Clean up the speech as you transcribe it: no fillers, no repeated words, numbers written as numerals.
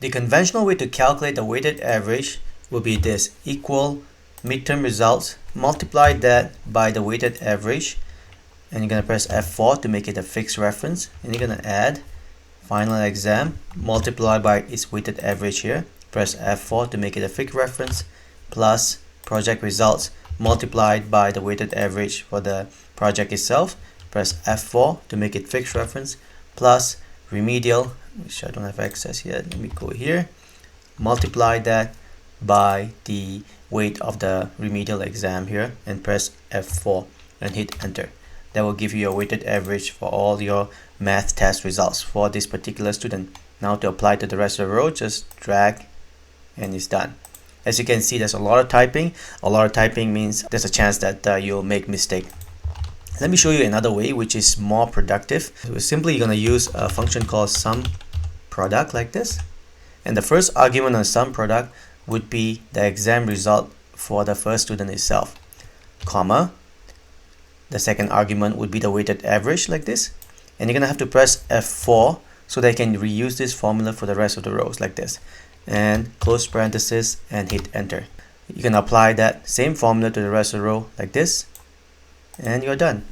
The conventional way to calculate the weighted average will be this: equal midterm results, multiply that by the weighted average, and you're going to press F4 to make it a fixed reference, and you're going to add final exam, multiply by its weighted average here, press F4 to make it a fixed reference, plus project results multiplied by the weighted average for the project itself, press F4 to make it fixed reference, plus remedial, which I don't have access yet, let me go here, multiply that by the weight of the remedial exam here, and press F4 and hit enter. That will give you a weighted average for all your math test results for this particular student. Now to apply to the rest of the row, just drag and it's done. As you can see, there's a lot of typing. A lot of typing means there's a chance that you'll make mistake. Let me show you another way which is more productive. We're simply going to use a function called SUMPRODUCT like this. And the first argument on SUMPRODUCT would be the exam result for the first student itself, comma. The second argument would be the weighted average like this. And you're going to have to press F4 so they can reuse this formula for the rest of the rows like this. And close parenthesis and hit enter. You can apply that same formula to the rest of the row like this. And you're done.